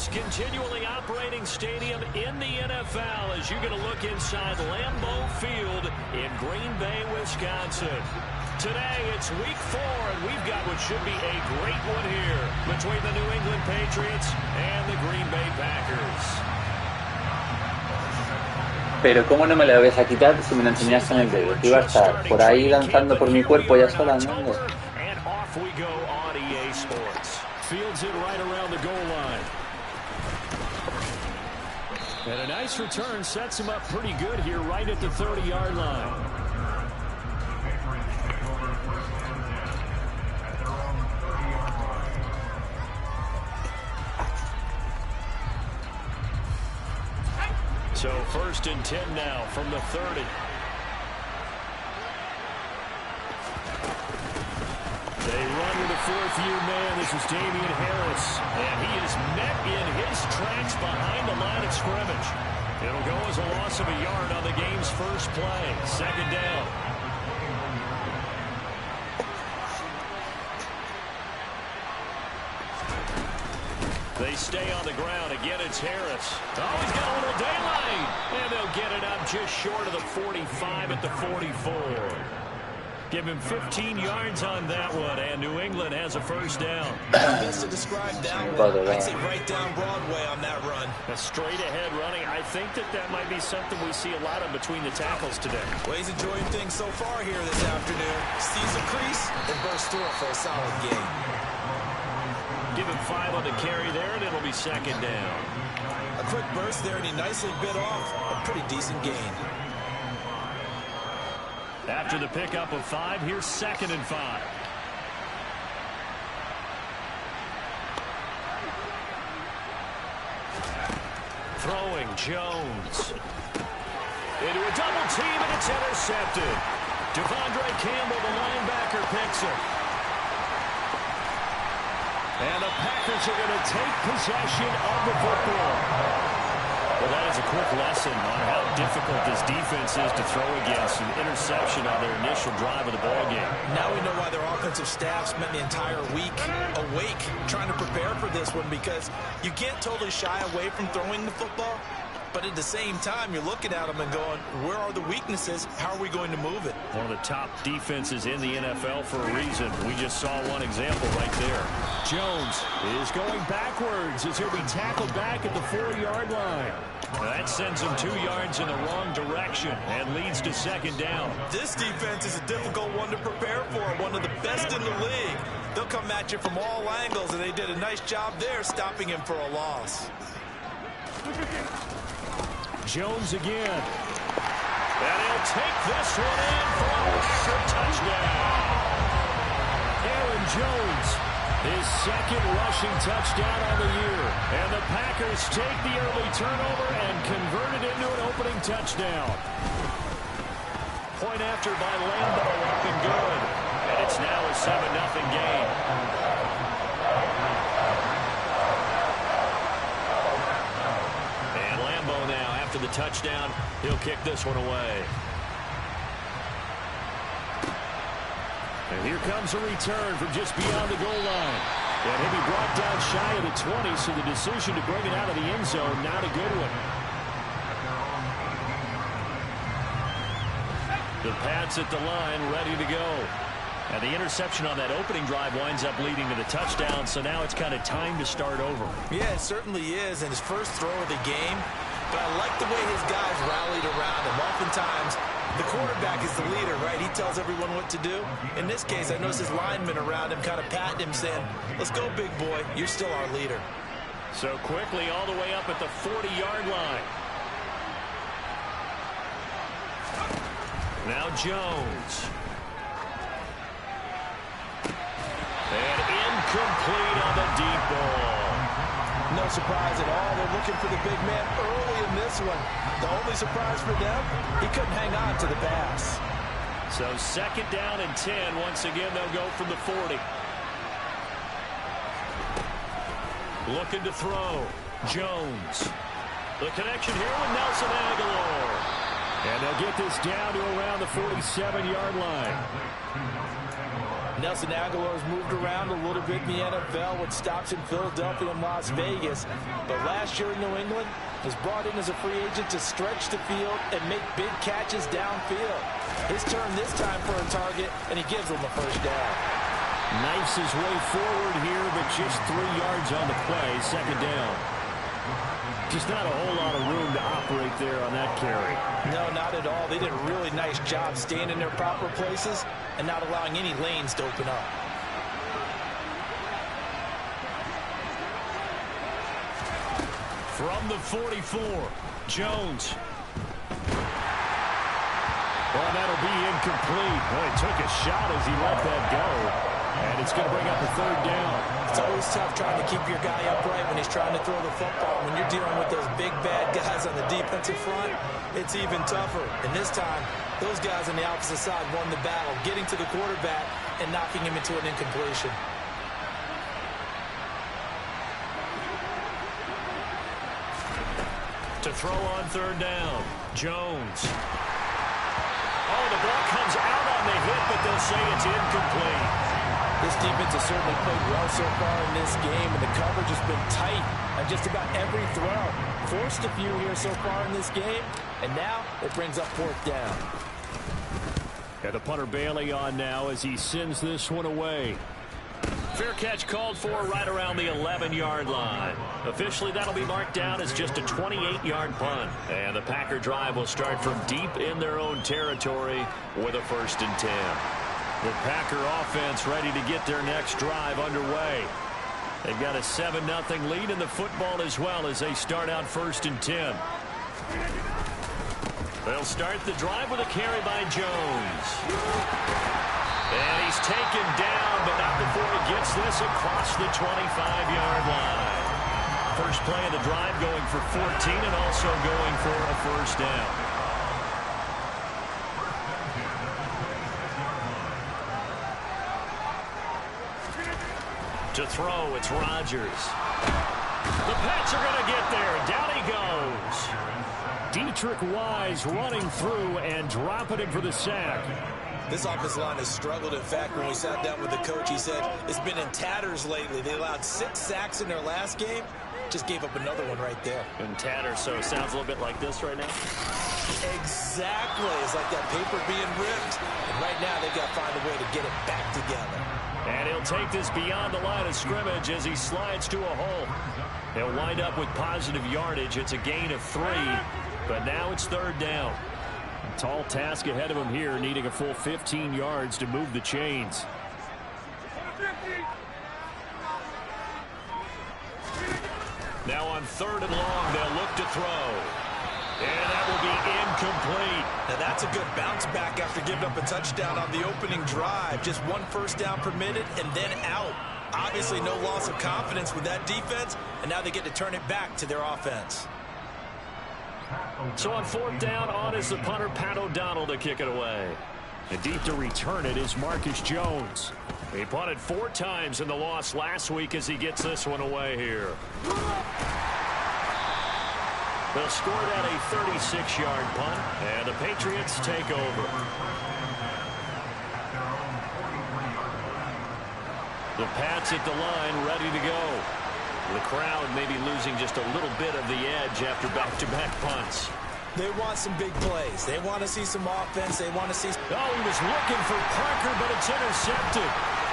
most continually operating stadium in the NFL as you're going to look inside Lambeau Field in Green Bay, Wisconsin. Today, it's week 4, and we've got what should be a great one here between the New England Patriots and the Green Bay Packers. Pero ¿cómo no me la vas a quitar si me la enseñaste en el dedo? Que iba a estar por ahí danzando por mi cuerpo ya sola, ¿no? And off we go on EA Sports. Fields it right around the goal line. And a nice return sets him up pretty good here right at the 30-yard line. So 1st and 10 now from the 30. They run with a 4th-year man. This is Damian Harris. And he is met in his tracks behind the line of scrimmage. It'll go as a loss of a yard on the game's first play. 2nd down. They stay on the ground. Again, it's Harris. Oh, he's got a little daylight. And they'll get it up just short of the 45 at the 44. Give him 15 yards on that one, and New England has a 1st down. Best to describe that one. I'd say right down Broadway on that run. A straight-ahead running. I think that might be something we see a lot of between the tackles today. Well, he's enjoying things so far here this afternoon. Sees a crease and bursts through it for a solid gain. Give him 5 on the carry there, and it'll be 2nd down. A quick burst there, and he nicely bit off a pretty decent gain. After the pickup of 5, here's 2nd and 5. Throwing Jones. Into a double team, and it's intercepted. Devondre Campbell, the linebacker, picks it. And the Packers are going to take possession of the football. Well, that is a quick lesson on how difficult this defense is to throw against. An interception on their initial drive of the ballgame. Now we know why their offensive staff spent the entire week awake trying to prepare for this one, because you can't totally shy away from throwing the football. But at the same time, you're looking at them and going, where are the weaknesses? How are we going to move it? One of the top defenses in the NFL for a reason. We just saw one example right there. Jones is going backwards as he'll be tackled back at the 4-yard line. That sends him 2 yards in the wrong direction and leads to 2nd down. This defense is a difficult one to prepare for, one of the best in the league. They'll come at you from all angles, and they did a nice job there stopping him for a loss. Jones again. And he'll take this one in for a Packer touchdown. Aaron Jones, his 2nd rushing touchdown on the year. And the Packers take the early turnover and convert it into an opening touchdown. Point after by Lambeau, up and good. And it's now a 7-0 game. And Lambeau now, after the touchdown, he'll kick this one away. And here comes a return from just beyond the goal line. And he'll be brought down shy of the 20, so the decision to bring it out of the end zone, not a good one. The Pats at the line, ready to go. And the interception on that opening drive winds up leading to the touchdown, so now it's kind of time to start over. Yeah, it certainly is, and his first throw of the game. But I like the way his guys rallied around him. Oftentimes, the quarterback is the leader, right? He tells everyone what to do. In this case, I noticed his linemen around him kind of patting him, saying, let's go, big boy. You're still our leader. So quickly all the way up at the 40-yard line. Now Jones. And incomplete on the deep ball. No surprise at all. They're looking for the big man early in this one. The only surprise for them, he couldn't hang on to the pass. So 2nd down and 10. Once again, they'll go from the 40. Looking to throw. Jones. The connection here with Nelson Aguilar. And they'll get this down to around the 47-yard line. Nelson Aguilar's moved around a little bit in the NFL with stops in Philadelphia and Las Vegas. But last year in New England, was brought in as a free agent to stretch the field and make big catches downfield. His turn this time for a target, and he gives them the first down. Knifes his way forward here, but just 3 yards on the play, second down. Just not a whole lot of room to operate there on that carry. No, not at all. They did a really nice job staying in their proper places and not allowing any lanes to open up. From the 44, Jones. Well, that'll be incomplete. Boy, he took a shot as he let that go. And it's going to bring up a third down. It's always tough trying to keep your guy upright when he's trying to throw the football. When you're dealing with those big, bad guys on the defensive front, it's even tougher. And this time, those guys on the opposite side won the battle, getting to the quarterback and knocking him into an incompletion. To throw on third down, Jones. Oh, the ball comes out on the hit, but they'll say it's incomplete. This defense has certainly played well so far in this game, and the coverage has been tight on just about every throw. Forced a few here so far in this game, and now it brings up fourth down. Got the punter Bailey on now as he sends this one away. Fair catch called for right around the 11-yard line. Officially, that'll be marked down as just a 28-yard punt. And the Packer drive will start from deep in their own territory with a 1st and 10. The Packer offense ready to get their next drive underway. They've got a 7-0 lead in the football as well as they start out 1st and 10. They'll start the drive with a carry by Jones. And he's taken down, but not before he gets this across the 25-yard line. First play of the drive going for 14 and also going for a first down. To throw, it's Rodgers. The Pats are going to get there. Down he goes. Dietrich Wise running through and dropping him for the sack. This offensive line has struggled. In fact, when we sat down with the coach, he said it's been in tatters lately. They allowed 6 sacks in their last game. Just gave up another one right there. In tatters, so it sounds a little bit like this right now. Exactly. It's like that paper being ripped. And right now, they've got to find a way to get it back together. And he'll take this beyond the line of scrimmage as he slides to a hole. He'll wind up with positive yardage. It's a gain of 3, but now it's 3rd down. A tall task ahead of him here, needing a full 15 yards to move the chains. Now on 3rd and long, they'll look to throw. And that will be incomplete. Now that's a good bounce back after giving up a touchdown on the opening drive. Just 1 first down permitted and then out. Obviously no loss of confidence with that defense, and now they get to turn it back to their offense. So on 4th down, on is the punter Pat O'Donnell to kick it away. And deep to return it is Marcus Jones. He punted 4 times in the loss last week as he gets this one away here. They'll score that a 36-yard punt, and the Patriots take over. The Pats at the line, ready to go. The crowd may be losing just a little bit of the edge after back-to-back punts. They want some big plays. They want to see some offense. They want to see... Oh, he was looking for Parker, but it's intercepted.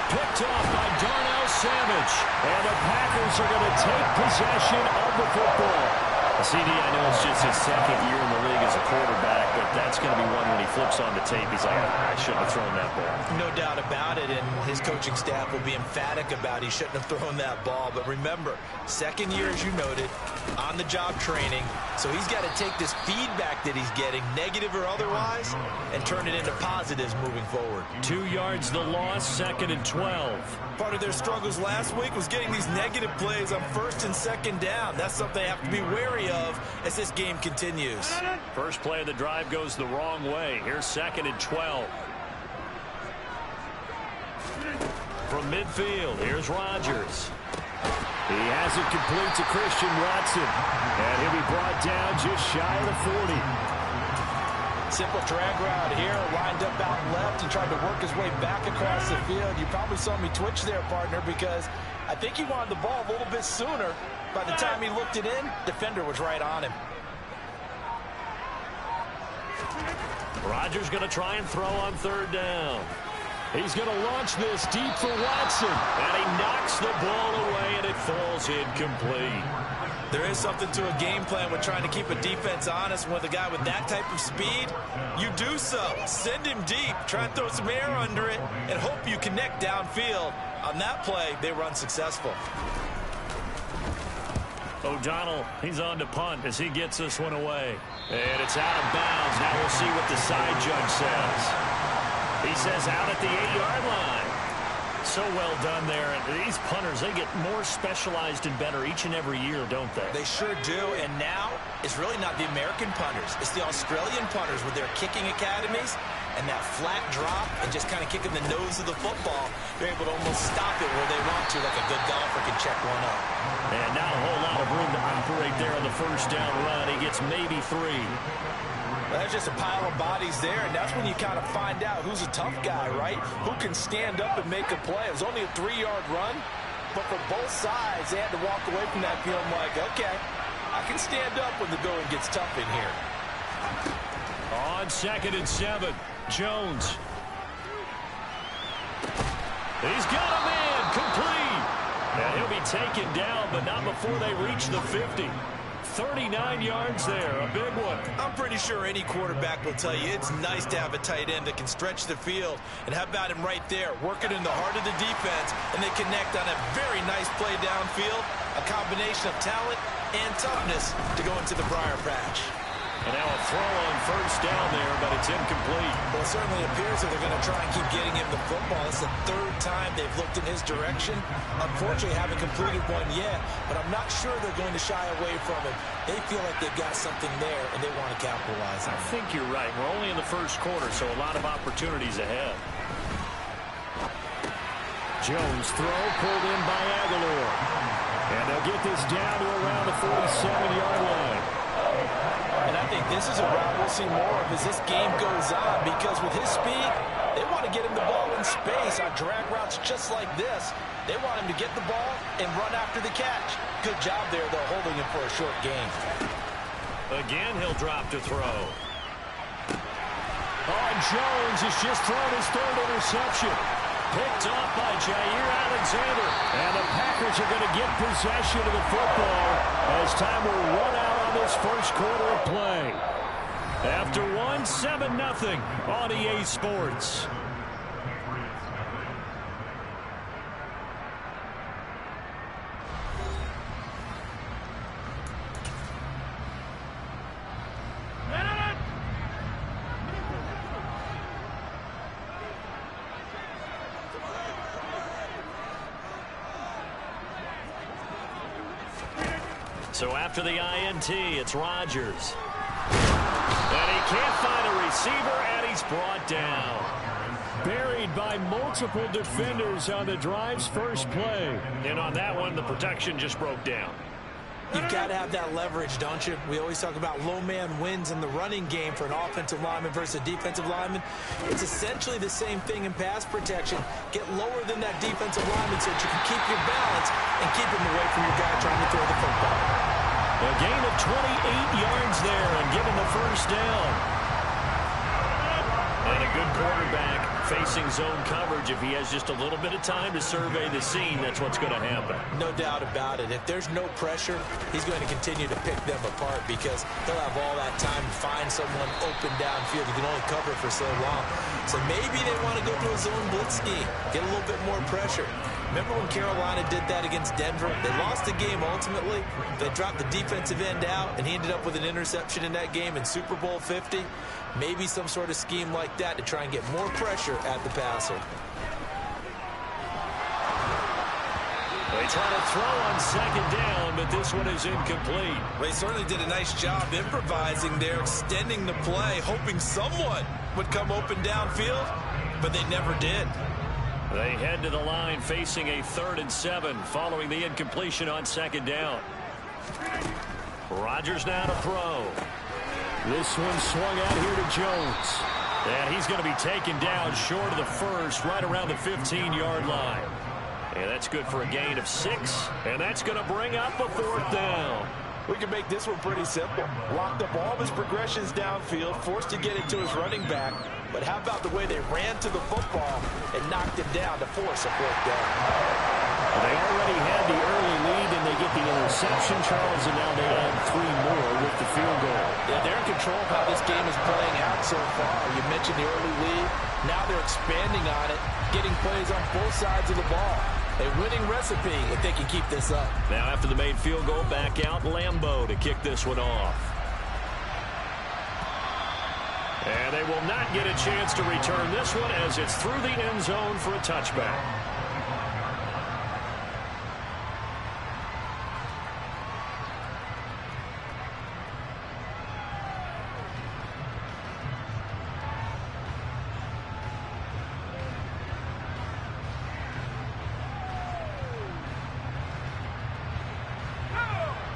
Picked off by Darnell Savage. And the Packers are going to take possession of the football. CD, I know it's just his 2nd year in the league as a quarterback, but that's going to be one when he flips on the tape. He's like, I shouldn't have thrown that ball. No doubt about it, and his coaching staff will be emphatic about he shouldn't have thrown that ball. But remember, 2nd year, as you noted, on-the-job training. So he's got to take this feedback that he's getting, negative or otherwise, and turn it into positives moving forward. 2 yards the loss, 2nd and 12. Part of their struggles last week was getting these negative plays on 1st and 2nd down. That's something they have to be wary of as this game continues. First play of the drive goes the wrong way. Here's 2nd and 12. From midfield, here's Rodgers. He has it complete to Christian Watson. And he'll be brought down just shy of the 40. Simple drag route here, lined up out left and tried to work his way back across the field. You probably saw me twitch there, partner, because I think he wanted the ball a little bit sooner. By the time he looked it in, defender was right on him. Rodgers going to try and throw on third down. He's going to launch this deep for Watson. And he knocks the ball away, and it falls incomplete. There is something to a game plan with trying to keep a defense honest. With a guy with that type of speed, you do so. Send him deep, try and throw some air under it, and hope you connect downfield. On that play, they were unsuccessful. O'Donnell, he's on to punt as he gets this one away. And it's out of bounds. Now we'll see what the side judge says. He says out at the 8-yard line. So well done there. And these punters, they get more specialized and better each and every year, don't they? They sure do. And now it's really not the American punters. It's the Australian punters with their kicking academies and that flat drop and just kind of kicking the nose of the football. They're able to almost stop it where they want to, like a good golfer can check one up. And not a whole lot of room to operate there on the first down run. He gets maybe 3. Well, that's just a pile of bodies there, and that's when you kind of find out who's a tough guy, right? Who can stand up and make a play. It was only a 3-yard run, but for both sides, they had to walk away from that feeling like, okay, I can stand up when the going gets tough in here. On 2nd and 7, Jones. He's got a man complete. And he'll be taken down, but not before they reach the 50. 39 yards there, a big one. I'm pretty sure any quarterback will tell you it's nice to have a tight end that can stretch the field. And how about him right there, working in the heart of the defense, and they connect on a very nice play downfield, a combination of talent and toughness to go into the briar patch. And now a throw on first down there, but it's incomplete. Well, it certainly appears that they're going to try and keep getting him the football. It's the 3rd time they've looked in his direction. Unfortunately, haven't completed one yet, but I'm not sure they're going to shy away from him. They feel like they've got something there, and they want to capitalize on it. I think you're right. We're only in the first quarter, so a lot of opportunities ahead. Jones throw pulled in by Aguilar. And they'll get this down to around the 47-yard line. And I think this is a route we'll see more of as this game goes on, because with his speed, they want to get him the ball in space on drag routes just like this. They want him to get the ball and run after the catch. Good job there, though, holding him for a short gain. Again, he'll drop to throw. Oh, Jones has just thrown his 3rd interception. Picked off by Jair Alexander. And the Packers are going to get possession of the football as time will run out on this first quarter of play. After 7-0 on EA Sports. So after the INT, it's Rodgers. And he can't find a receiver, and he's brought down. Buried by multiple defenders on the drive's first play. And on that one, the protection just broke down. You've got to have that leverage, don't you? We always talk about low man wins in the running game for an offensive lineman versus a defensive lineman. It's essentially the same thing in pass protection. Get lower than that defensive lineman so that you can keep your balance and keep him away from your guy trying to throw the football. A gain of 28 yards there and given the first down. And a good quarterback facing zone coverage. If he has just a little bit of time to survey the scene, that's what's going to happen. No doubt about it. If there's no pressure, he's going to continue to pick them apart because he'll have all that time to find someone open downfield. He can only cover for so long. So maybe they want to go to a zone blitz scheme, get a little bit more pressure. Remember when Carolina did that against Denver? They lost the game ultimately. They dropped the defensive end out, and he ended up with an interception in that game in Super Bowl 50. Maybe some sort of scheme like that to try and get more pressure at the passer. They try to throw on second down, but this one is incomplete. They certainly did a nice job improvising there, extending the play, hoping someone would come open downfield, but they never did. They head to the line facing a 3rd and 7 following the incompletion on second down. Rodgers now to throw. This one swung out here to Jones. And he's going to be taken down short of the first, right around the 15-yard line. And that's good for a gain of 6. And that's going to bring up a 4th down. We can make this one pretty simple. Locked up all of his progressions downfield, forced to get it to his running back. But how about the way they ran to the football and knocked him down to force a 4th down? Well, they already had the early lead, and they get the interception, Charles, and now they add 3 more with the field goal. Yeah, they're in control of how this game is playing out so far. You mentioned the early lead. Now they're expanding on it, getting plays on both sides of the ball. A winning recipe if they can keep this up. Now after the made field goal, back out Lambeau to kick this one off. And they will not get a chance to return this one as it's through the end zone for a touchback.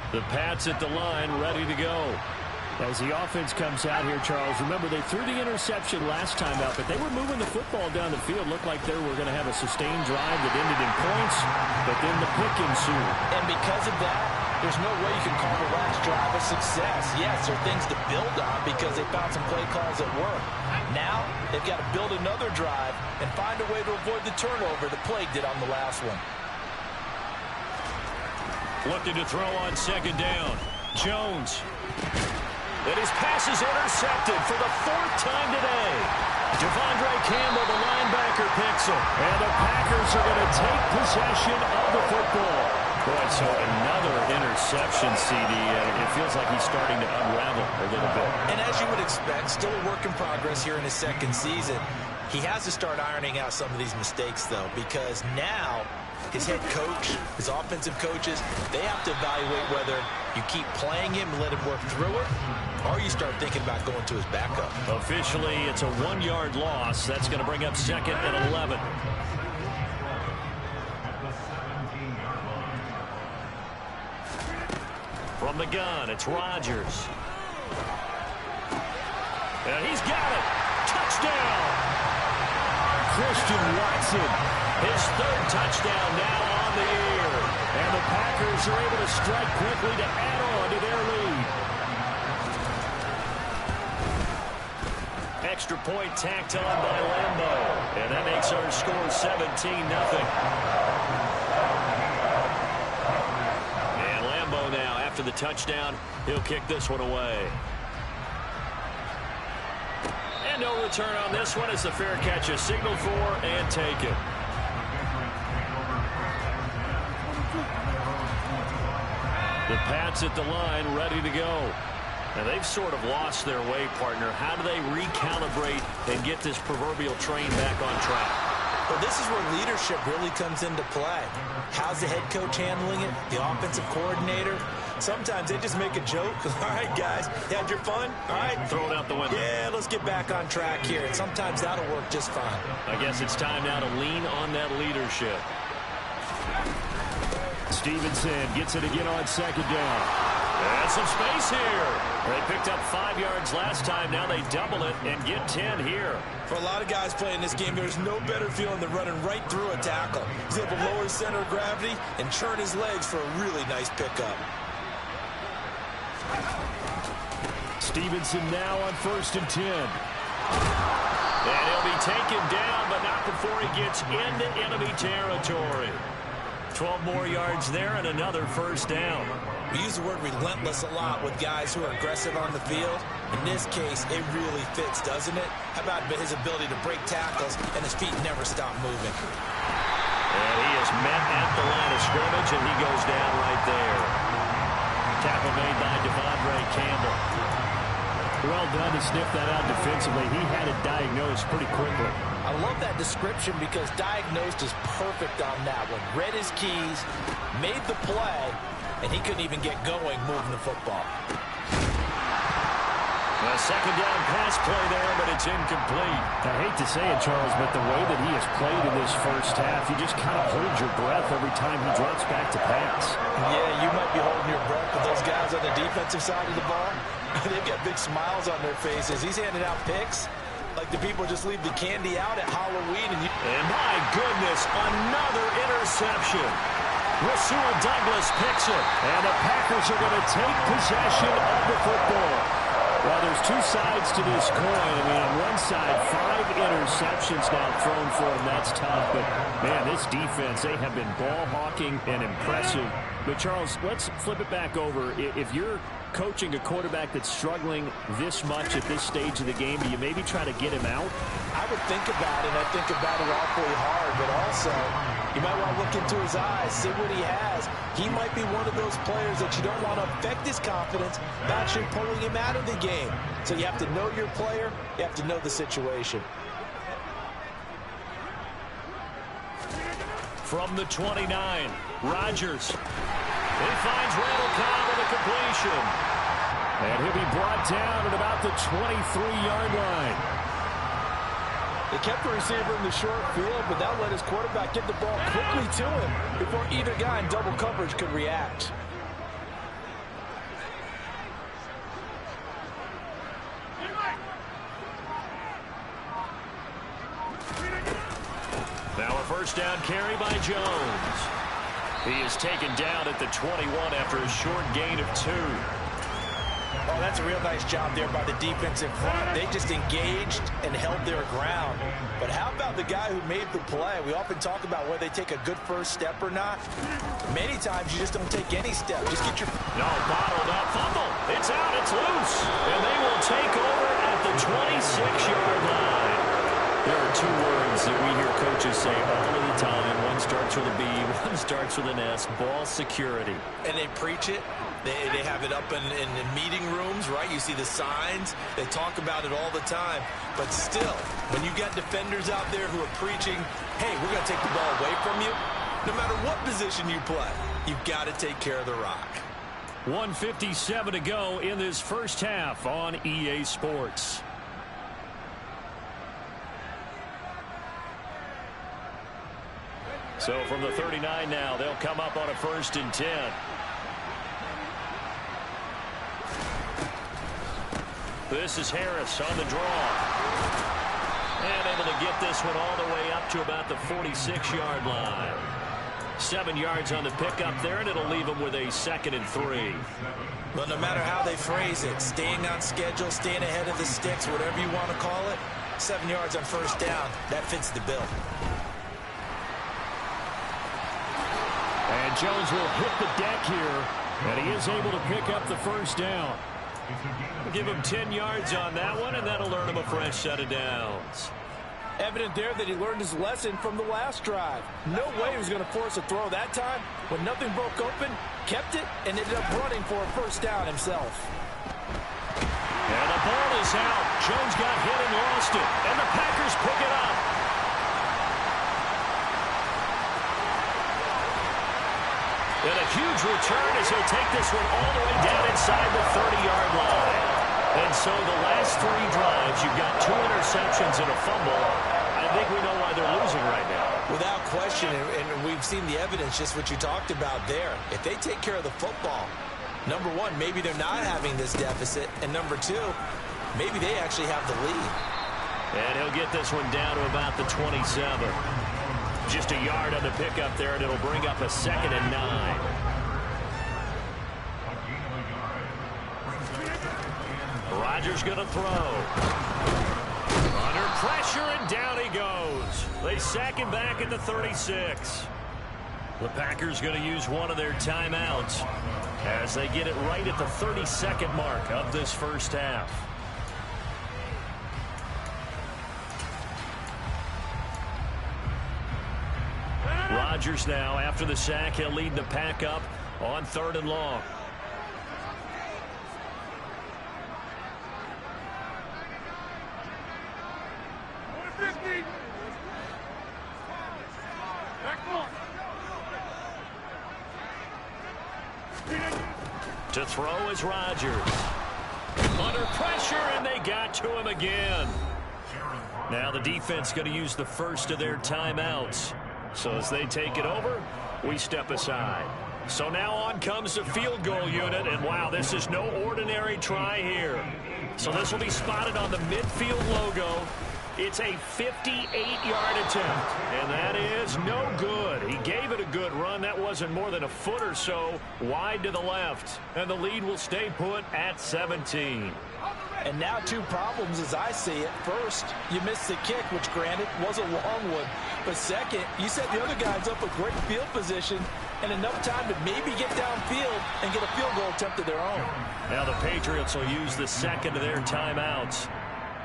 The Pats at the line, ready to go. As the offense comes out here, Charles, remember they threw the interception last time out, but they were moving the football down the field. Looked like they were going to have a sustained drive that ended in points, but then the pick ensued. And because of that, there's no way you can call the last drive a success. Yes, there are things to build on because they found some play calls that work. Now, they've got to build another drive and find a way to avoid the turnover the Plague did on the last one. Looking to throw on 2nd down. Jones. And his pass is intercepted for the 4th time today. Devondre Campbell, the linebacker, picks him. And the Packers are going to take possession of the football. Boy, so another interception, CD. It feels like he's starting to unravel a little bit. And as you would expect, still a work in progress here in his 2nd season. He has to start ironing out some of these mistakes, though, because now his head coach, his offensive coaches, they have to evaluate whether you keep playing him and let him work through it, or you start thinking about going to his backup. Officially, it's a 1-yard loss. That's going to bring up 2nd and 11. From the gun, it's Rodgers. And he's got it. Touchdown. Christian Watson, his 3rd touchdown now on the year. And the Packers are able to strike quickly to add on to their lead. Extra point tacked on by Lambeau. And that makes our score 17-0. And Lambeau now, after the touchdown, he'll kick this one away. No return on this one as the fair catch is signaled for and taken. The Pats at the line, ready to go. Now they've sort of lost their way, partner. How do they recalibrate and get this proverbial train back on track? Well, this is where leadership really comes into play. How's the head coach handling it? The offensive coordinator? Sometimes they just make a joke. All right, guys, you had your fun? All right. Throw it out the window. Yeah, let's get back on track here. And sometimes that'll work just fine. I guess it's time now to lean on that leadership. Stevenson gets it again on 2nd down. And some space here. They picked up 5 yards last time. Now they double it and get 10 here. For a lot of guys playing this game, there's no better feeling than running right through a tackle. He's able to lower his center of gravity and churn his legs for a really nice pickup. Stevenson now on 1st and 10. And he'll be taken down, but not before he gets into enemy territory. 12 more yards there and another 1st down. We use the word relentless a lot with guys who are aggressive on the field. In this case, it really fits, doesn't it? How about his ability to break tackles and his feet never stop moving? And he is met at the line of scrimmage, and he goes down right there. Tackle made by Devondre Campbell. Well done to sniff that out defensively. He had it diagnosed pretty quickly. I love that description because diagnosed is perfect on that one. Read his keys, made the play, and he couldn't even get going moving the football. A 2nd down pass play there, but it's incomplete. I hate to say it, Charles, but the way that he has played in this 1st half, you just kind of hold your breath every time he drops back to pass. Yeah, you might be holding your breath, but those guys on the defensive side of the ball, They've got big smiles on their faces. He's handing out picks like the people just leave the candy out at Halloween. And my goodness, another interception. Rasul Douglas picks it, and the Packers are going to take possession of the football. Well, there's two sides to this coin. I mean, on one side, 5 interceptions now thrown for him. That's tough. But, man, this defense, they have been ball hawking and impressive. But, Charles, let's flip it back over. If you're coaching a quarterback that's struggling this much at this stage of the game, do you maybe try to get him out? I would think about it. I think about it awfully hard. But also, you might want to look into his eyes, see what he has. He might be one of those players that you don't want to affect his confidence by actually pulling him out of the game. So you have to know your player. You have to know the situation. From the 29, Rodgers. He finds Randall Cobb with a completion. And he'll be brought down at about the 23-yard line. They kept the receiver in the short field, but that let his quarterback get the ball quickly to him before either guy in double coverage could react. Now a first down carry by Jones. He is taken down at the 21 after a short gain of 2. Oh, that's a real nice job there by the defense in front. They just engaged and held their ground. But how about the guy who made the play? We often talk about whether they take a good first step or not. Many times you just don't take any step. Just get your... No, bottled up. Fumble. It's out. It's loose. And they will take over at the 26-yard line. There are 2 words that we hear coaches say all of the time. One starts with a B, one starts with an S. Ball security. And they preach it. They have it up in meeting rooms, right? You see the signs. They talk about it all the time. But still, when you got defenders out there who are preaching, hey, we're going to take the ball away from you, no matter what position you play, you've got to take care of the rock. 1:57 to go in this first half on EA Sports. So from the 39 now, they'll come up on a 1st and 10. This is Harris on the draw. And able to get this one all the way up to about the 46-yard line. 7 yards on the pickup there, and it'll leave them with a 2nd and 3. Well, no matter how they phrase it, staying on schedule, staying ahead of the sticks, whatever you want to call it, 7 yards on first down, that fits the bill. And Jones will hit the deck here, and he is able to pick up the first down. We'll give him 10 yards on that one, and that'll earn him a fresh set of downs. Evident there that he learned his lesson from the last drive. No way he was going to force a throw that time. When nothing broke open, kept it, and ended up running for a first down himself. And the ball is out. Jones got hit and lost it, and the Packers pick it up. And a huge return as he'll take this one all the way down inside the 30-yard line. And so the last 3 drives, you've got 2 interceptions and a fumble. I think we know why they're losing right now. Without question, and we've seen the evidence, just what you talked about there. If they take care of the football, number 1, maybe they're not having this deficit. And number 2, maybe they actually have the lead. And he'll get this one down to about the 27. Just a yard on the pickup there, and it'll bring up a 2nd and 9. Rodgers going to throw. Under pressure, and down he goes. They sack him back at the 36. The Packers going to use one of their timeouts as they get it right at the 32nd mark of this first half. Rodgers now, after the sack, he'll lead the pack up on 3rd and long. To throw is Rodgers. Under pressure, and they got to him again. Now the defense going to use the first of their timeouts. So as they take it over, we step aside. So now on comes the field goal unit, and wow, this is no ordinary try here. So this will be spotted on the midfield logo. It's a 58-yard attempt, and that is no good. He gave it a good run. That wasn't more than a foot or so wide to the left, and the lead will stay put at 17. And now two problems as I see it. First, you missed the kick, which granted was a long one. But second, you set the other guys up with great field position and enough time to maybe get downfield and get a field goal attempt of their own. Now the Patriots will use the second of their timeouts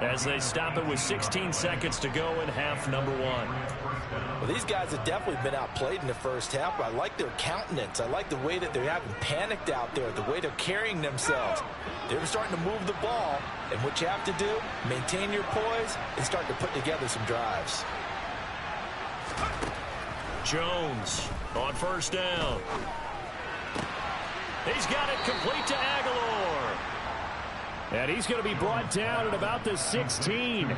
as they stop it with 16 seconds to go in half number one. Well, these guys have definitely been outplayed in the first half, but I like their countenance. I like the way that they haven't panicked out there, the way they're carrying themselves. They're starting to move the ball, and what you have to do, maintain your poise and start to put together some drives. Jones on first down. He's got it complete to Aguilar. And he's going to be brought down at about the 16.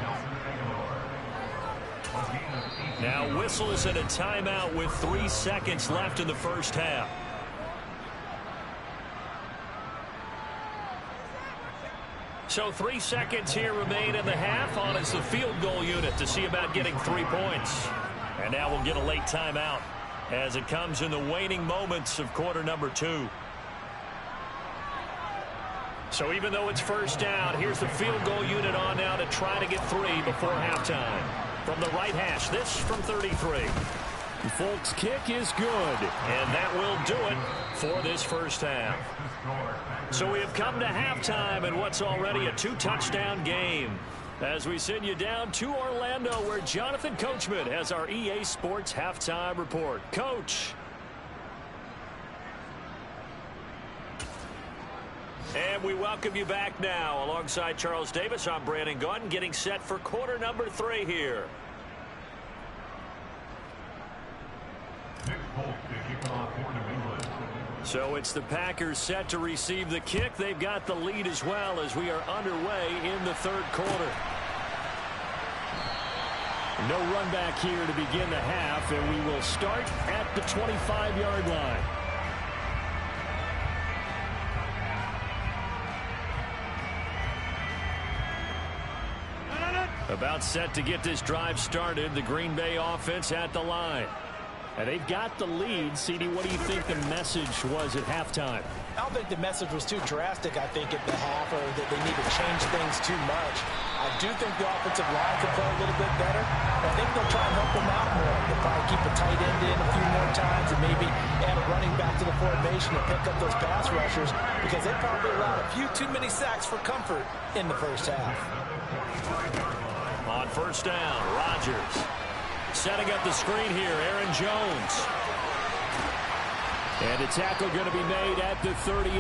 Now whistles and a timeout with 3 seconds left in the first half. So 3 seconds here remain in the half on as the field goal unit to see about getting 3 points. And now we'll get a late timeout as it comes in the waning moments of quarter number 2. So even though it's first down, here's the field goal unit on now to try to get 3 before halftime. From the right hash, this from 33. Folk's kick is good, and that will do it for this first half. So we have come to halftime in what's already a 2-touchdown game as we send you down to Orlando where Jonathan Coachman has our EA Sports halftime report. Coach. And we welcome you back now. Alongside Charles Davis, I'm Brandon Gaudin, getting set for quarter number 3 here. So it's the Packers set to receive the kick. They've got the lead as well as we are underway in the third quarter. No run back here to begin the half, and we will start at the 25-yard line. About set to get this drive started, the Green Bay offense at the line. And they've got the lead. CD, what do you think the message was at halftime? I don't think the message was too drastic, I think, at the half, or that they need to change things too much. I do think the offensive line could play a little bit better. I think they'll try and help them out more. They'll probably keep a tight end in a few more times and maybe add a running back to the formation to pick up those pass rushers because they probably allowed a few too many sacks for comfort in the first half. On first down, Rodgers. Setting up the screen here, Aaron Jones. And a tackle going to be made at the 38.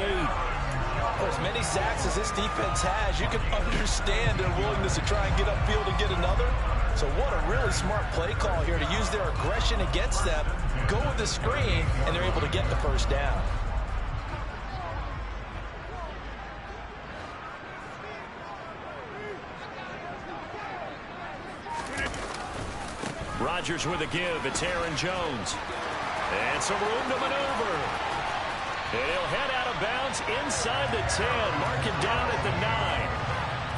For as many sacks as this defense has, you can understand their willingness to try and get upfield and get another. So what a really smart play call here to use their aggression against them, go with the screen, and they're able to get the first down. Rodgers with a give. It's Aaron Jones. And some room to maneuver. And he'll head out of bounds inside the 10. Mark him down at the 9.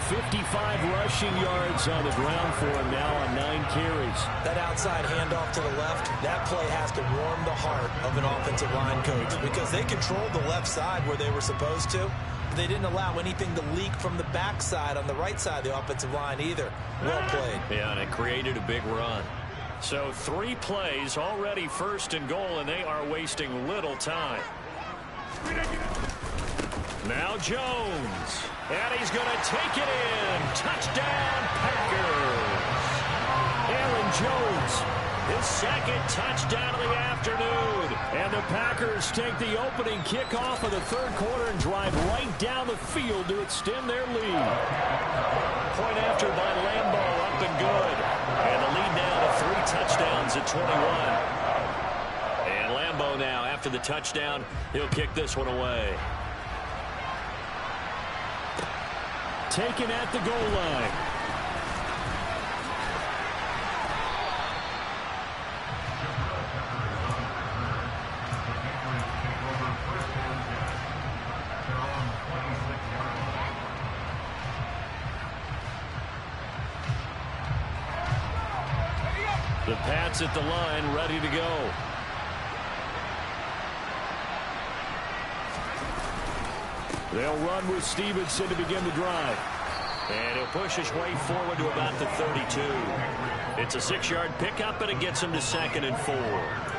55 rushing yards on the ground for him now on 9 carries. That outside handoff to the left, that play has to warm the heart of an offensive line coach because they controlled the left side where they were supposed to. They didn't allow anything to leak from the backside on the right side of the offensive line either. Well played. Yeah, and it created a big run. So 3 plays already first and goal, and they are wasting little time. Now Jones. And he's going to take it in. Touchdown, Packers. Aaron Jones, his second touchdown of the afternoon. And the Packers take the opening kickoff of the third quarter and drive right down the field to extend their lead. Point after by Lambeau, up and good. And the lead now to 3 touchdowns at 21. And Lambeau now, after the touchdown, he'll kick this one away. Taken at the goal line. The Pats at the line, ready to go. They'll run with Stevenson to begin the drive. And he'll push his way forward to about the 32. It's a 6-yard pickup, and it gets him to 2nd and 4.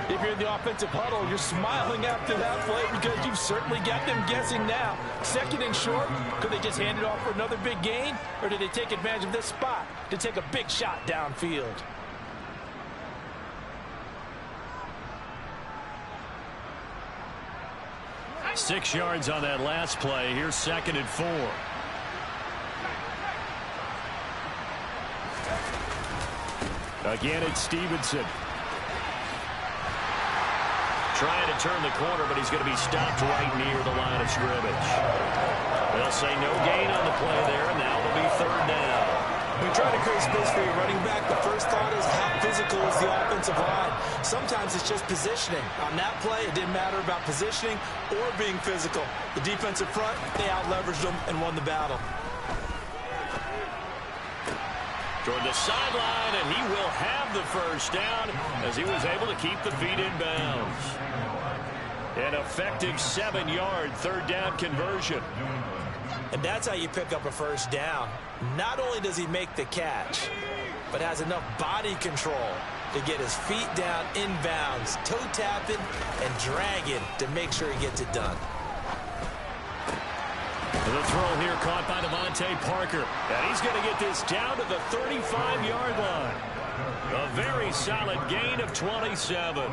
If you're in the offensive huddle, you're smiling after that play because you've certainly got them guessing now. 2nd and short, could they just hand it off for another big gain? Or did they take advantage of this spot to take a big shot downfield? Six yards on that last play. Here's 2nd and 4. Again, it's Stevenson. Trying to turn the corner, but he's going to be stopped right near the line of scrimmage. They'll say no gain on the play there, and now it'll be 3rd down. When you try to create space for your running back, the first thought is how physical is the offensive line. Sometimes it's just positioning. On that play, it didn't matter about positioning or being physical. The defensive front, they out-leveraged them and won the battle. Toward the sideline, and he will have the first down as he was able to keep the feet in bounds. An effective 7-yard 3rd down conversion. And that's how you pick up a first down. Not only does he make the catch, but has enough body control to get his feet down in bounds, toe tapping and dragging to make sure he gets it done. The throw here caught by Devontae Parker. And he's going to get this down to the 35-yard line. A very solid gain of 27.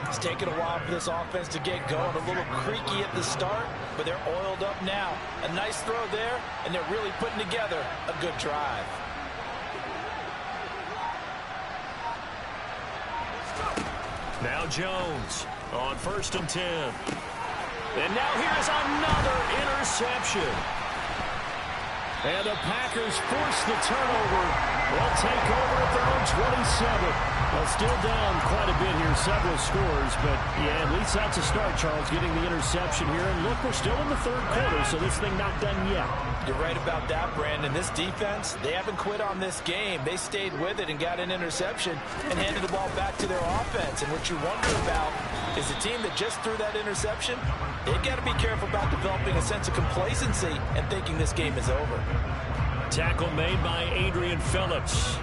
It's taken a while for this offense to get going. A little creaky at the start, but they're oiled up now. A nice throw there, and they're really putting together a good drive. Now Jones on 1st and 10. And now here's another interception. And the Packers force the turnover. They'll take over at their own 27. Well, still down quite a bit here, several scores, but yeah, at least that's a start, Charles, getting the interception here. And look, we're still in the 3rd quarter, so this thing not done yet. You're right about that, Brandon. This defense, they haven't quit on this game. They stayed with it and got an interception and handed the ball back to their offense. And what you wonder about is the team that just threw that interception, they've got to be careful about developing a sense of complacency and thinking this game is over. Tackle made by Adrian Phillips.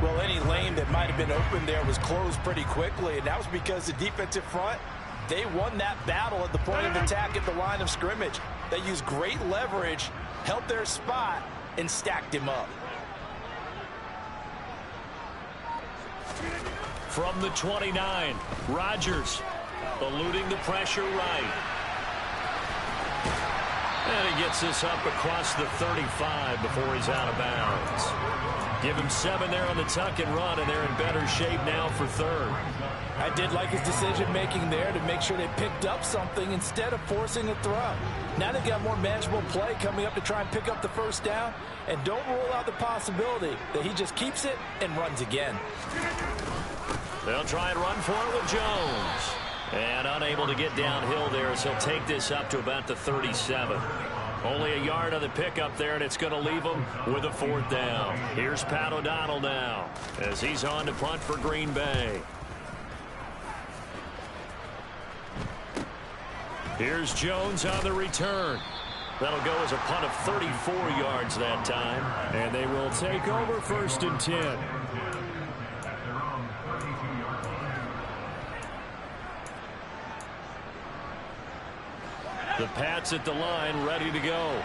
Well, any lane that might have been open there was closed pretty quickly, and that was because the defensive front, they won that battle at the point of attack at the line of scrimmage. They used great leverage, held their spot, and stacked him up. From the 29, Rodgers eluding the pressure right. And he gets this up across the 35 before he's out of bounds. Give him 7 there on the tuck and run, and they're in better shape now for 3rd. I did like his decision-making there to make sure they picked up something instead of forcing a throw. Now they've got more manageable play coming up to try and pick up the first down, and don't rule out the possibility that he just keeps it and runs again. They'll try and run for it with Jones. And unable to get downhill there, so he'll take this up to about the 37. Only a yard on the pickup there, and it's going to leave him with a 4th down. Here's Pat O'Donnell now as he's on to punt for Green Bay. Here's Jones on the return. That'll go as a punt of 34 yards that time. And they will take over 1st and 10. The Pats at the line, ready to go.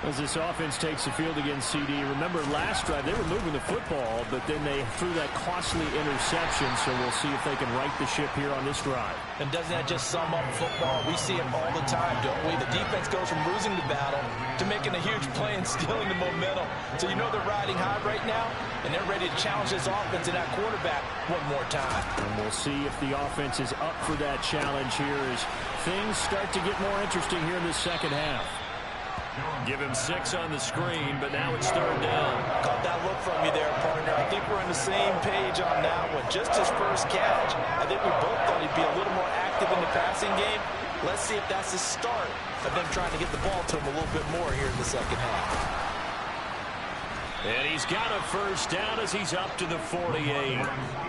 As this offense takes the field against CD. Remember last drive, they were moving the football, but then they threw that costly interception, so we'll see if they can right the ship here on this drive. And doesn't that just sum up football? We see it all the time, don't we? The defense goes from losing the battle to making a huge play and stealing the momentum. So you know they're riding high right now, and they're ready to challenge this offense and that quarterback one more time. And we'll see if the offense is up for that challenge here as things start to get more interesting here in the second half. Give him 6 on the screen, but now it's 3rd down. Caught that look from you there, partner. I think we're on the same page on that one. Just his first catch. I think we both thought he'd be a little more active in the passing game. Let's see if that's the start of them trying to get the ball to him a little bit more here in the second half. And he's got a first down as he's up to the 48.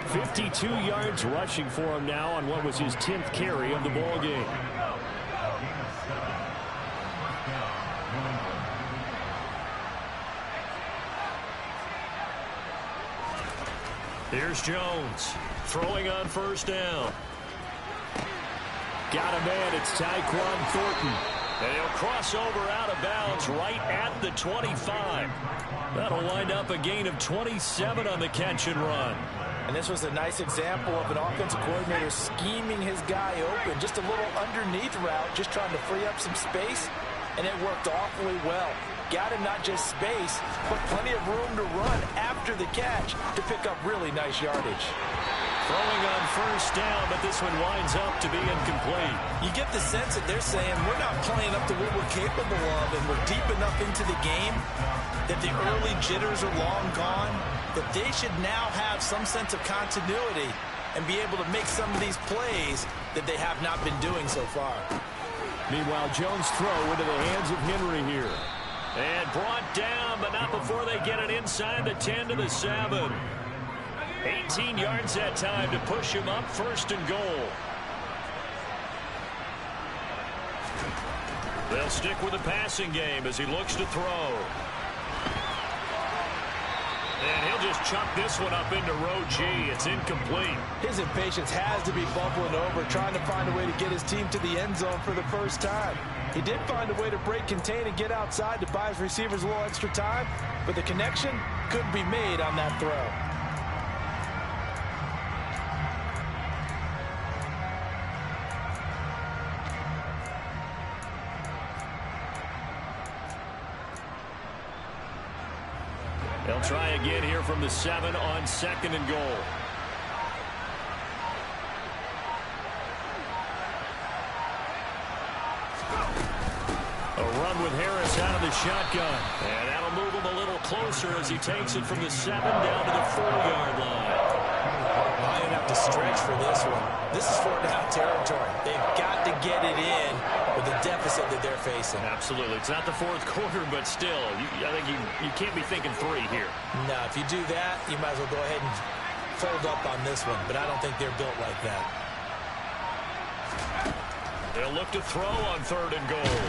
52 yards rushing for him now on what was his 10th carry of the ball game. Here's Jones throwing on first down. Got a man. It's Tyquan Thornton. And he'll cross over out of bounds right at the 25. That'll wind up a gain of 27 on the catch and run. And this was a nice example of an offensive coordinator scheming his guy open. Just a little underneath route, just trying to free up some space. And it worked awfully well. Got him not just space, but plenty of room to run after the catch to pick up really nice yardage. Throwing on first down, but this one winds up to be incomplete. You get the sense that they're saying we're not playing up to what we're capable of, and we're deep enough into the game that the early jitters are long gone, that they should now have some sense of continuity and be able to make some of these plays that they have not been doing so far. Meanwhile, Jones' throw into the hands of Henry here. And brought down, but not before they get it inside the 10 to the 7. 18 yards that time to push him up, first and goal. They'll stick with the passing game as he looks to throw. And he'll just chuck this one up into row G. It's incomplete. His impatience has to be bubbling over, trying to find a way to get his team to the end zone for the first time. He did find a way to break contain and get outside to buy his receivers a little extra time, but the connection couldn't be made on that throw. They'll try again here from the 7 on second and goal. A run with Harris out of the shotgun. And that'll move him a little closer as he takes it from the 7 down to the 4-yard line. I don't have to stretch for this one. This is 4-down territory. They've got to get it in with the deficit that they're facing. Absolutely. It's not the fourth quarter, but still, I think you can't be thinking 3 here. No, if you do that, you might as well go ahead and fold up on this one, but I don't think they're built like that. They'll look to throw on third and goal.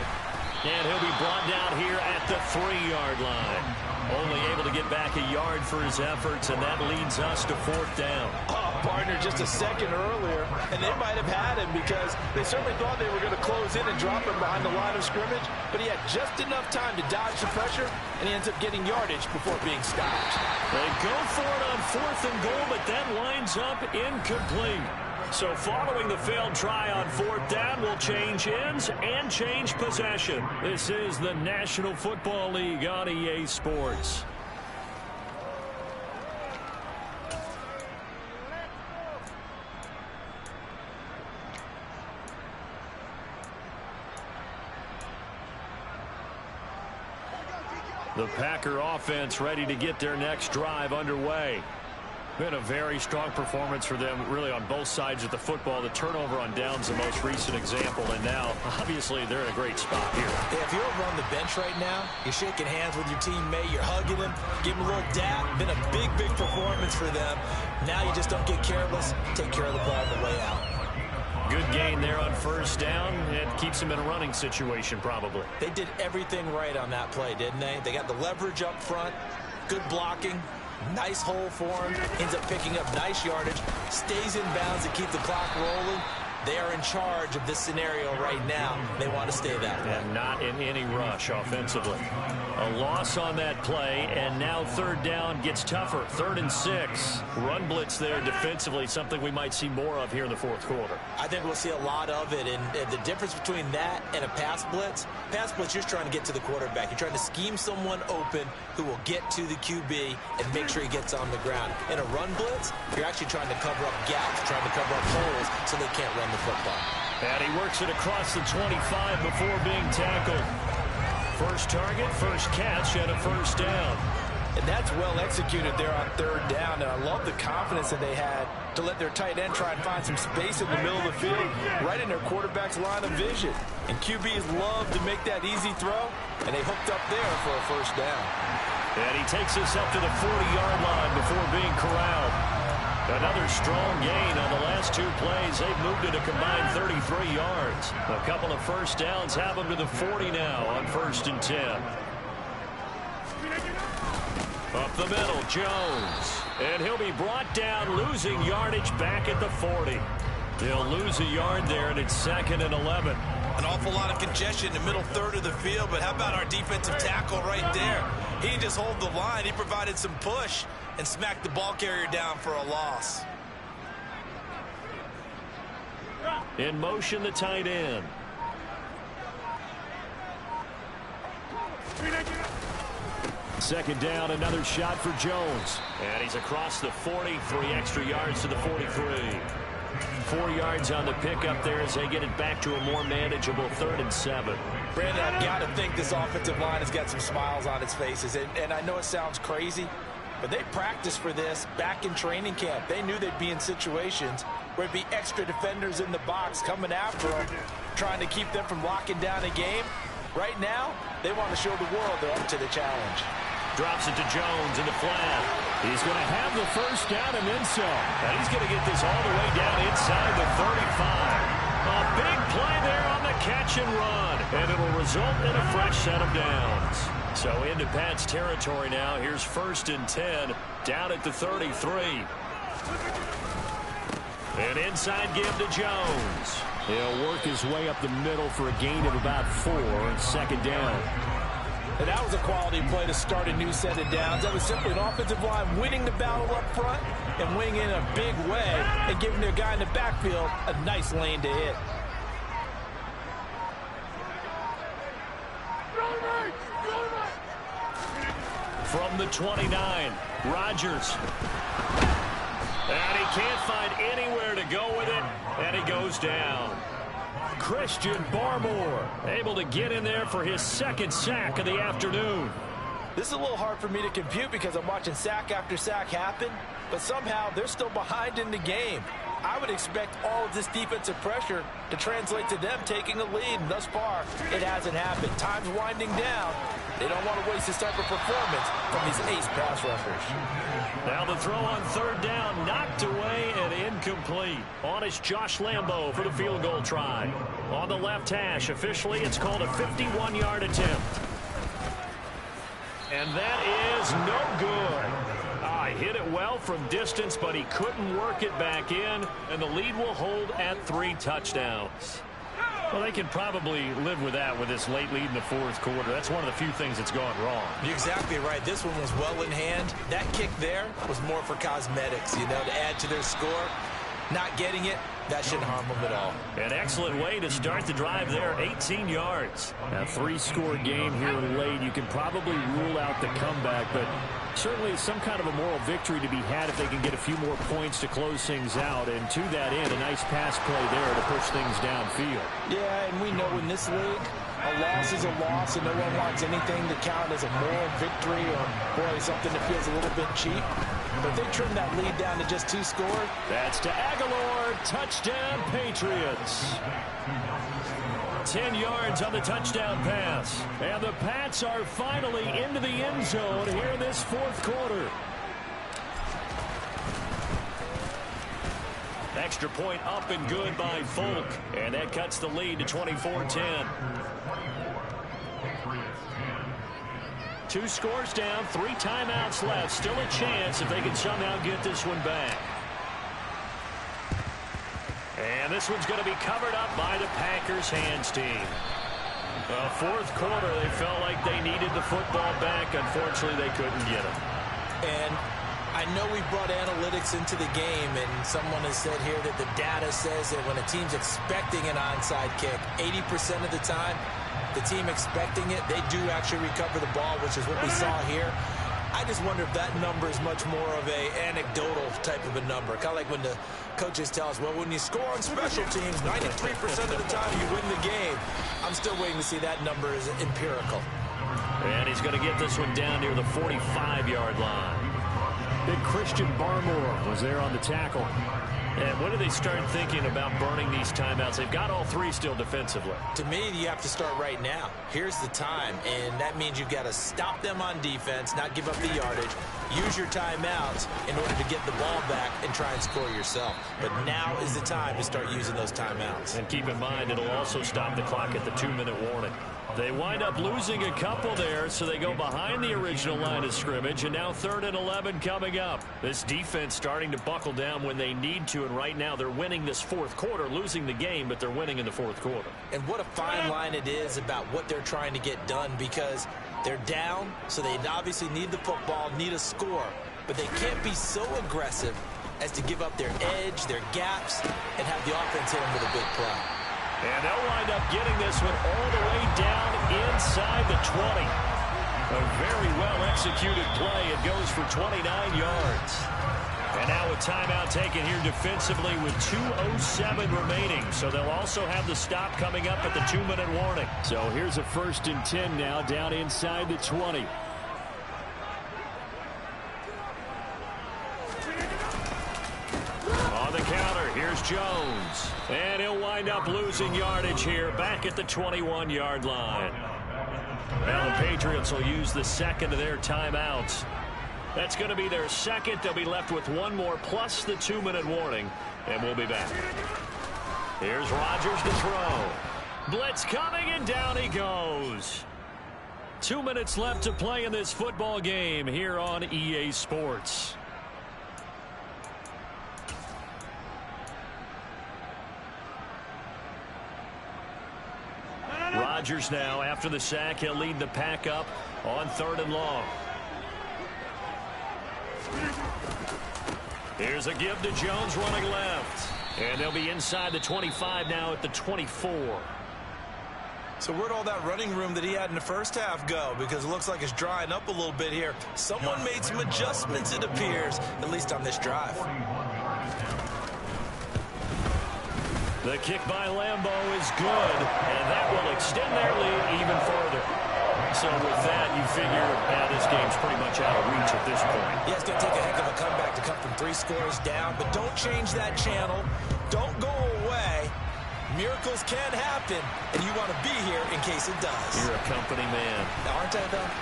And he'll be brought down here at the 3-yard line. Only able to get back a yard for his efforts, and that leads us to 4th down. Oh, partner, just a second earlier, and they might have had him because they certainly thought they were going to close in and drop him behind the line of scrimmage, but he had just enough time to dodge the pressure, and he ends up getting yardage before being stopped. They go for it on 4th and goal, but that winds up incomplete. So following the failed try on 4th down, will change ends and change possession. This is the National Football League on EA Sports. The Packer offense ready to get their next drive underway. Been a very strong performance for them, really, on both sides of the football. The turnover on downs, the most recent example, and now, obviously, they're in a great spot here. Yeah, if you're over on the bench right now, you're shaking hands with your teammate, you're hugging him, give him a little dap. Been a big, big performance for them. Now you just don't get careless. Take care of the ball on the way out. Good gain there on first down. It keeps him in a running situation, probably. They did everything right on that play, didn't they? They got the leverage up front, good blocking. Nice hole for him, ends up picking up nice yardage, stays in bounds to keep the clock rolling. They are in charge of this scenario right now. They want to stay that way. And not in any rush offensively. A loss on that play, and now 3rd down gets tougher. 3rd and 6. Run blitz there defensively, something we might see more of here in the 4th quarter. I think we'll see a lot of it, and the difference between that and a pass blitz, you're just trying to get to the quarterback. You're trying to scheme someone open who will get to the QB and make sure he gets on the ground. In a run blitz, you're actually trying to cover up gaps, trying to cover up holes so they can't run the football. And he works it across the 25 before being tackled. First target, first catch, and a first down. And that's well executed there on 3rd down. And I love the confidence that they had to let their tight end try and find some space in the middle of the field, right in their quarterback's line of vision. And QBs love to make that easy throw, and they hooked up there for a first down. And he takes us up to the 40-yard line before being corralled. Another strong gain on the last two plays. They've moved it a combined 33 yards. A couple of first downs have them to the 40 now on 1st and 10. Up the middle, Jones. And he'll be brought down, losing yardage back at the 40. They'll lose a yard there, and it's 2nd and 11. An awful lot of congestion in the middle third of the field, but how about our defensive tackle right there? He didn't just hold the line. He provided some push and smacked the ball carrier down for a loss. In motion, the tight end. Second down, another shot for Jones. And he's across the 40, 3 extra yards to the 43. 4 yards on the pickup there as they get it back to a more manageable 3rd and 7. Brandon, I've got to think this offensive line has got some smiles on its faces. And I know it sounds crazy, but they practiced for this back in training camp. They knew they'd be in situations where it'd be extra defenders in the box coming after them, trying to keep them from locking down a game. Right now, they want to show the world they're up to the challenge. Drops it to Jones in the flat. He's going to have the first down and then some. And he's going to get this all the way down inside the 35. A big play there on the catch and run. And it'll result in a fresh set of downs. So into Pat's territory now. Here's 1st and 10 down at the 33. An inside give to Jones. He'll work his way up the middle for a gain of about 4 and 2nd down. And that was a quality play to start a new set of downs. That was simply an offensive line winning the battle up front and winning in a big way and giving their guy in the backfield a nice lane to hit. From the 29, Rodgers. And he can't find anywhere to go with it, and he goes down. Christian Barmore able to get in there for his 2nd sack of the afternoon. This is a little hard for me to compute because I'm watching sack after sack happen, but somehow they're still behind in the game. I would expect all of this defensive pressure to translate to them taking a lead, and thus far, it hasn't happened. Time's winding down. They don't want to waste this type of performance from these ace pass rushers. Now the throw on 3rd down, knocked away and incomplete. On is Josh Lambo for the field goal try. On the left hash, officially it's called a 51-yard attempt. And that is no good. He hit it well from distance, but he couldn't work it back in, and the lead will hold at 3 touchdowns. Well, they can probably live with that with this late lead in the 4th quarter. That's one of the few things that's gone wrong. You're exactly right. This one was well in hand. That kick there was more for cosmetics, you know, to add to their score. Not getting it, that shouldn't harm them at all. An excellent way to start the drive there, 18 yards. A 3-score game here late. You can probably rule out the comeback, but certainly some kind of a moral victory to be had if they can get a few more points to close things out. And to that end, a nice pass play there to push things downfield. Yeah, and we know in this league, a loss is a loss, and no one wants anything to count as a moral victory or, boy, something that feels a little bit cheap. But they trim that lead down to just 2 scores. That's to Aguilar. Touchdown, Patriots. 10 yards on the touchdown pass. And the Pats are finally into the end zone here in this 4th quarter. Extra point up and good by Folk. And that cuts the lead to 24-10. 2 scores down, 3 timeouts left. Still a chance if they can somehow get this one back. And this one's going to be covered up by the Packers hands team. 4th quarter, they felt like they needed the football back. Unfortunately, they couldn't get it. And I know we brought analytics into the game, and someone has said here that the data says that when a team's expecting an onside kick, 80% of the time, the team expecting it, they do actually recover the ball, which is what we saw here. I just wonder if that number is much more of a anecdotal type of a number. Kind of like when the coaches tell us, well, when you score on special teams, 93% of the time you win the game. I'm still waiting to see that number is empirical. And he's going to get this one down near the 45-yard line. Big Christian Barmore was there on the tackle. And when do they start thinking about burning these timeouts? They've got all three still defensively. To me, you have to start right now. Here's the time, and that means you've got to stop them on defense, not give up the yardage, use your timeouts in order to get the ball back and try and score yourself. But now is the time to start using those timeouts. And keep in mind, it'll also stop the clock at the 2-minute warning. They wind up losing a couple there, so they go behind the original line of scrimmage, and now 3rd and 11 coming up. This defense starting to buckle down when they need to, and right now they're winning this fourth quarter, losing the game, but they're winning in the fourth quarter. And what a fine line it is about what they're trying to get done, because they're down, so they obviously need the football, need a score, but they can't be so aggressive as to give up their edge, their gaps, and have the offense hit them with a big play. And they'll wind up getting this one all the way down inside the 20. A very well-executed play. It goes for 29 yards. And now a timeout taken here defensively with 2:07 remaining. So they'll also have the stop coming up at the 2-minute warning. So here's a 1st and 10 now down inside the 20. On the counter, here's Jones. And he'll wind up losing yardage here back at the 21-yard line. Now the Patriots will use the second of their timeouts. That's going to be their second. They'll be left with one more plus the 2-minute warning. And we'll be back. Here's Rodgers to throw. Blitz coming, and down he goes. 2 minutes left to play in this football game here on EA Sports. Rodgers now, after the sack, he'll lead the pack up on 3rd and long. Here's a give to Jones running left. And they'll be inside the 25 now at the 24. So where'd all that running room that he had in the first half go? Because it looks like it's drying up a little bit here. Someone made some adjustments, it appears, at least on this drive. The kick by Lambeau is good, and that will extend their lead even further. So with that, you figure this game's pretty much out of reach at this point. Yeah, it's going to take a heck of a comeback to come from 3 scores down, but don't change that channel. Don't go away. Miracles can happen, and you want to be here in case it does. You're a company man. Aren't I, though?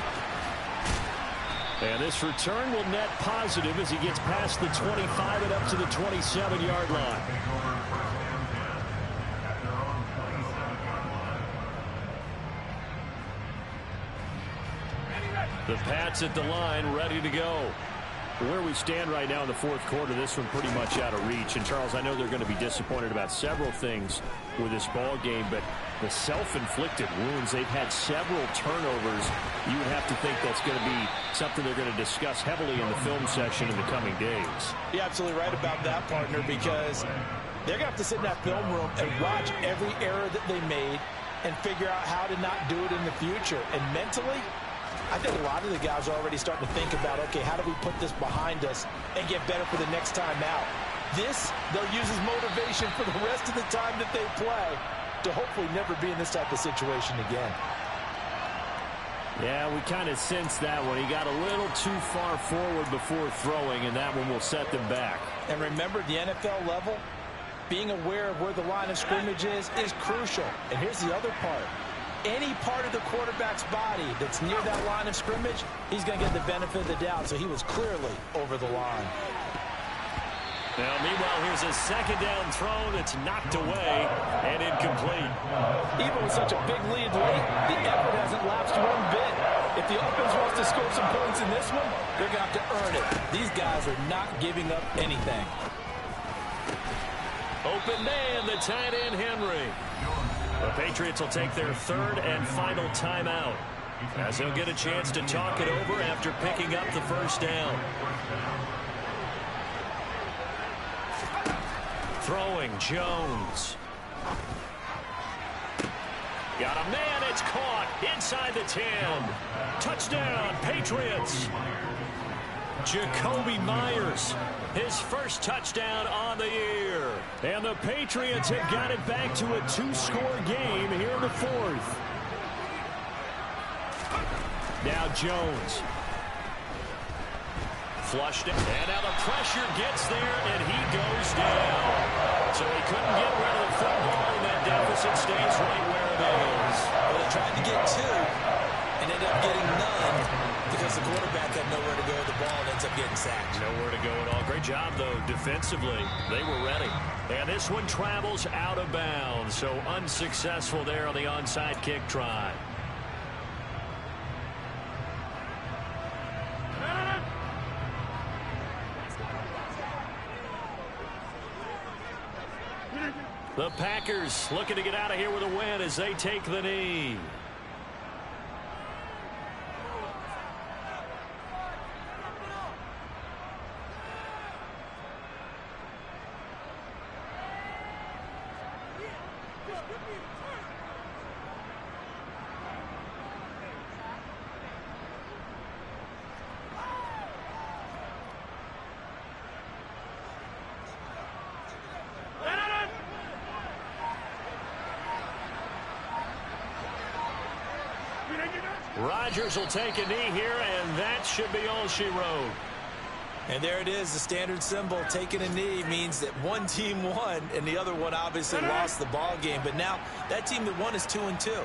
And this return will net positive as he gets past the 25 and up to the 27-yard line. The Pats at the line, ready to go. Where we stand right now in the fourth quarter, this one pretty much out of reach. And, Charles, I know they're going to be disappointed about several things with this ball game, but the self-inflicted wounds, they've had several turnovers. You would have to think that's going to be something they're going to discuss heavily in the film session in the coming days. You're absolutely right about that, partner, because they're going to have to sit in that film room and watch every error that they made and figure out how to not do it in the future. And mentally, I think a lot of the guys are already starting to think about, okay, how do we put this behind us and get better for the next time out? This, they'll use as motivation for the rest of the time that they play to hopefully never be in this type of situation again. Yeah, we kind of sensed that one. He got a little too far forward before throwing, and that one will set them back. And remember, the NFL level, being aware of where the line of scrimmage is crucial. And here's the other part. Any part of the quarterback's body that's near that line of scrimmage, he's going to get the benefit of the doubt. So he was clearly over the line. Now, meanwhile, here's a second down throw that's knocked away and incomplete. Even with such a big lead late, the effort hasn't lapsed one bit. If the offense wants to score some points in this one, they're going to have to earn it. These guys are not giving up anything. Open man, the tight end, Henry. The Patriots will take their third and final timeout, as they'll get a chance to talk it over after picking up the first down. Throwing, Jones. Got a man, it's caught inside the 10. Touchdown, Patriots. Jacoby Myers, his first touchdown on the year. And the Patriots have got it back to a 2-score game here in the fourth. Now Jones. Flushed it. And now the pressure gets there, and he goes down. couldn't get rid of the football, and that deficit stays right where it is. Well, they tried to get 2 and ended up getting none because the quarterback had nowhere to go with the ball and ends up getting sacked. Nowhere to go at all. Great job, though, defensively. They were ready. And this one travels out of bounds, so unsuccessful there on the onside kick try. The Packers looking to get out of here with a win as they take the knee. Rodgers will take a knee here, and that should be all she wrote. And there it is, the standard symbol. Taking a knee means that one team won, and the other one obviously lost the ball game. But now that team that won is 2-2.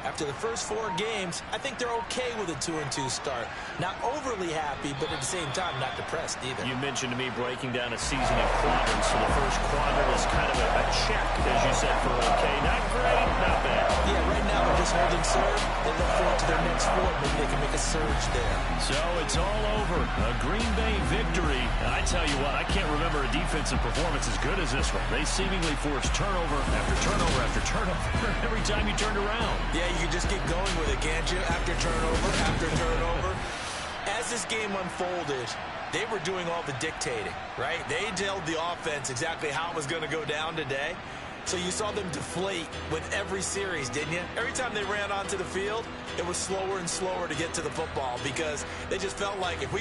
After the first 4 games, I think they're okay with a 2-2 start. Not overly happy, but at the same time, not depressed either. You mentioned to me breaking down a season in quadrants, so the first quadrant is kind of a check, as you said, for okay. Not great, not bad. Yeah, right now they're just holding serve. They look forward to their next 4. Maybe they can make a surge there. So it's all over. A Green Bay victory. And I tell you what, I can't remember a defensive performance as good as this one. They seemingly forced turnover after turnover after turnover every time you turned around. Yeah, you can just get going with it, can't you? After turnover, after turnover. As this game unfolded, they were doing all the dictating, right? They told the offense exactly how it was going to go down today. So you saw them deflate with every series, didn't you? Every time they ran onto the field, it was slower and slower to get to the football because they just felt like if we